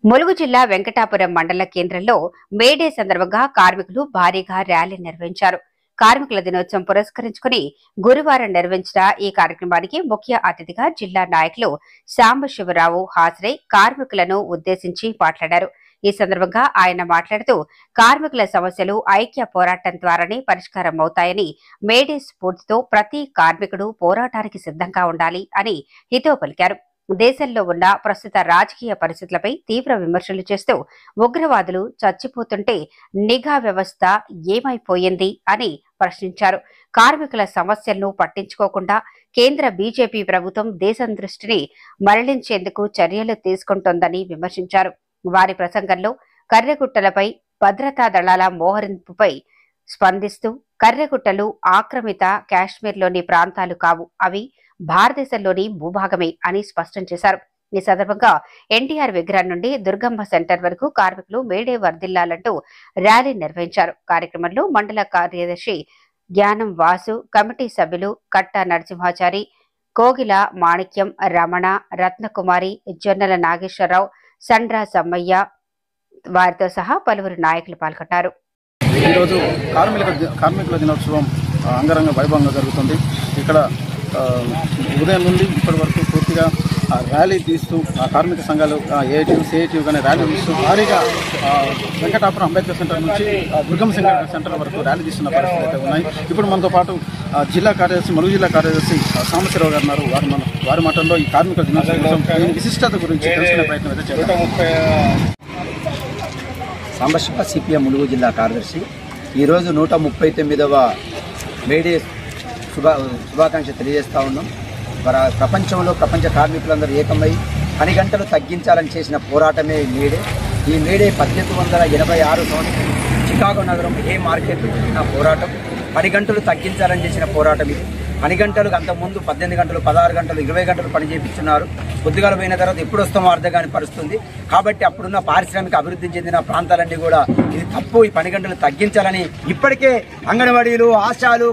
ములుగు జిల్లా వెంకటాపురం మండల కేంద్రంలో మేడే సందర్భంగా కార్మికులు భారీగా ర్యాలీ నిర్వహించారు. కార్మికుల దినోత్సవం పురస్కరించుకుని గురువారం నిర్వహించిన ఈ కార్యక్రమానికి ముఖ్య అతిథిగా జిల్లా నాయకులు సాంబశివరావు హాజరై కార్మికులను ఉద్దేశించి మాట్లాడారు. ఈ సందర్భంగా ఆయన మాట్లాడుతూ కార్మికుల సమస్యలు ఐక్య పోరాటం ద్వారానే పరిష్కారం అవుతాయని, మేడే స్ఫూర్తితో ప్రతి కార్మికుడు పోరాటానికి సిద్ధంగా ఉండాలి అని హితవు పలికారు. దేశంలో ఉన్న ప్రస్తుత రాజకీయ పరిస్థితులపై తీవ్ర విమర్శలు చేస్తూ ఉగ్రవాదులు చచ్చిపోతుంటే నిఘా వ్యవస్థ ఏమైపోయింది అని ప్రశ్నించారు. కార్మికుల సమస్యలను పట్టించుకోకుండా కేంద్ర బీజేపీ ప్రభుత్వం దేశం దృష్టిని మరలించేందుకు చర్యలు తీసుకుంటోందని విమర్శించారు. వారి ప్రసంగంలో కర్రెగుట్టలపై భద్రతా దళాల మోహరింపుపై స్పందిస్తూ కర్రెగుట్టలు ఆక్రమిత కాశ్మీర్లోని ప్రాంతాలు కావు, అవి భారతదేశంలోని భూభాగమే అని స్పష్టం చేశారు. ఈ సందర్భంగా ఎన్టీఆర్ విగ్రహం నుండి దుర్గమ్మ సెంటర్ వరకు కార్మికులు మేడే వర్ధిల్లాలంటూ ర్యాలీ నిర్వహించారు. కార్యక్రమంలో మండల కార్యదర్శి జ్ఞానం వాసు, కమిటీ సభ్యులు కట్ట నరసింహాచారి, కోగిల మాణిక్యం, రమణ, రత్నకుమారి, జొన్నల నాగేశ్వరరావు, సండ్రా సమ్మయ్య వారితో సహా పలువురు నాయకులు పాల్గొన్నారు. ఈరోజు కార్మికుల దినోత్సవం అంగరంగ వైభవంగా జరుగుతుంది. ఇక్కడ ఉదయం నుండి ఇప్పటి వరకు పూర్తిగా ర్యాలీ తీస్తూ కార్మిక సంఘాలు ఏఐటీయూ కానీ ర్యాలీ తీస్తూ భారీగా వెంకటాపురం అంబేద్కర్ సెంటర్ నుంచి దుర్గం సెంటర్ వరకు ర్యాలీ తీస్తున్న పరిస్థితులు అయితే ఉన్నాయి. ఇప్పుడు మనతో పాటు జిల్లా కార్యదర్శి, ములుగు జిల్లా కార్యదర్శి సాంబశివరావు గారు ఉన్నారు. వారి మాటల్లో ఈ కార్మికుల దినోత్సవం విశిష్టత గురించి తెలుసుకునే ప్రయత్నం అయితే చేద్దాం. సాంబశివ సిపిఎం ములుగు జిల్లా కార్యదర్శి. ఈరోజు 139వ మేడే శుభాకాంక్ష తెలియజేస్తూ ఉన్నాం. ప్రపంచంలో ప్రపంచ కార్మికులందరూ ఏకమై 10 గంటలు తగ్గించాలని చేసిన పోరాటమే మేడే. ఈ మేడే 1886 సంవత్సరం చికాగో నగరం ఏ మార్కెట్ నా పోరాటం 10 గంటలు తగ్గించాలని చేసిన పోరాటం ఇది. 10 గంటలకు అంతకుముందు 18 గంటలు, 16 గంటలు, 20 గంటలు పని చేయించున్నారు. కొద్దిగా పోయిన తర్వాత ఎప్పుడు వస్తామో అర్థం కాని పరిస్థితుంది. కాబట్టి అప్పుడున్న పారిశ్రామిక అభివృద్ధి చెందిన ప్రాంతాలన్నీ కూడా ఇది తప్పు, ఈ 10 గంటలు తగ్గించాలని ఇప్పటికే అంగన్వాడీలు, ఆశాలు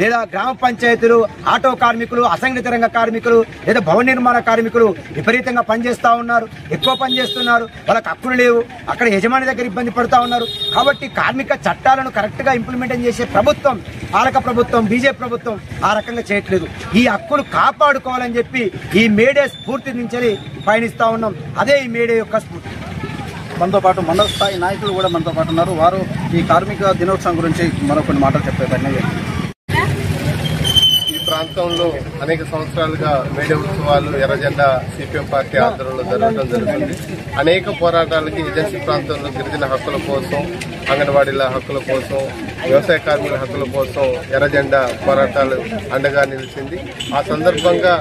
లేదా గ్రామ పంచాయతీలు, ఆటో కార్మికులు, అసంఘటిత రంగ కార్మికులు లేదా భవన నిర్మాణ కార్మికులు విపరీతంగా పనిచేస్తూ ఉన్నారు. ఎక్కువ పని చేస్తున్నారు, వాళ్ళకి హక్కులు లేవు, అక్కడ యజమాని దగ్గర ఇబ్బంది పడుతూ ఉన్నారు. కాబట్టి కార్మిక చట్టాలను కరెక్ట్గా ఇంప్లిమెంట్ చేసే ప్రభుత్వం, పాలక ప్రభుత్వం, బీజేపీ ప్రభుత్వం ఆ రకంగా చేయట్లేదు. ఈ హక్కులు కాపాడుకోవాలని చెప్పి ఈ మేడే స్ఫూర్తి నుంచి పయనిస్తూ ఉన్నాం. అదే ఈ మేడే యొక్క స్ఫూర్తి. మనతో పాటు మండల స్థాయి నాయకులు కూడా మనతో పాటు ఉన్నారు. వారు ఈ కార్మిక దినోత్సవం గురించి మరో కొన్ని మాటలు చెప్పేదాన్ని. ఈ ప్రాంతంలో అనేక సంవత్సరాలుగా మేడే ఉత్సవాలు ఎర్రజెండా సిపిఎం పార్టీ ఆధ్వర్యంలో జరగడం జరుగుతుంది. అనేక పోరాటాలకి ఏజెన్సీ ప్రాంతంలో గిరిజన హక్కుల కోసం, అంగన్వాడీల హక్కుల కోసం, వ్యవసాయ కార్మికుల హక్కుల కోసం ఎర్రజెండా పోరాటాలు అండగా నిలిచింది. ఆ సందర్భంగా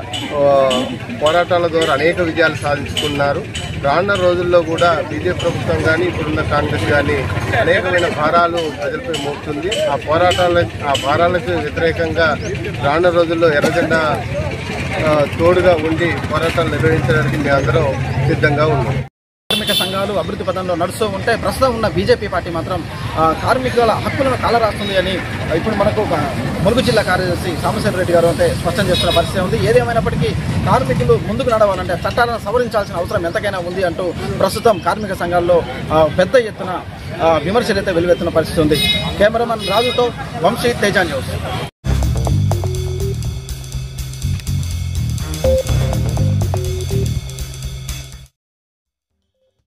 పోరాటాల ద్వారా అనేక విజయాలు సాధించుకున్నారు. రానున్న రోజుల్లో కూడా బీజేపీ ప్రభుత్వం కానీ, ఇప్పుడున్న కాంగ్రెస్ కానీ అనేకమైన భారాలు ప్రజలపై మోపుతుంది. ఆ భారాలకు వ్యతిరేకంగా రానున్న రోజుల్లో ఎర్రజెండా తోడుగా ఉండి పోరాటాలు నిర్వహించడానికి మేమందరం సిద్ధంగా ఉన్నాం. కార్మిక సంఘాలు అభివృద్ధి పదంలో నడుస్తూ ఉంటే ప్రస్తుతం ఉన్న బీజేపీ పార్టీ మాత్రం కార్మికుల హక్కులను కాలరాస్తుంది అని ఇప్పుడు మనకు ములుగు జిల్లా కార్యదర్శి సాంబశివ రెడ్డి గారు అంటే స్పష్టం చేస్తున్న పరిస్థితి ఉంది. ఏదేమైనప్పటికీ కార్మికులు ముందుకు నడవాలంటే చట్టాలను సవరించాల్సిన అవసరం ఎంతకైనా ఉంది అంటూ ప్రస్తుతం కార్మిక సంఘాల్లో పెద్ద ఎత్తున విమర్శలు అయితే వెలువెత్తున్న పరిస్థితి ఉంది. కెమెరామన్ రాజుతో వంశీ, తేజ న్యూస్.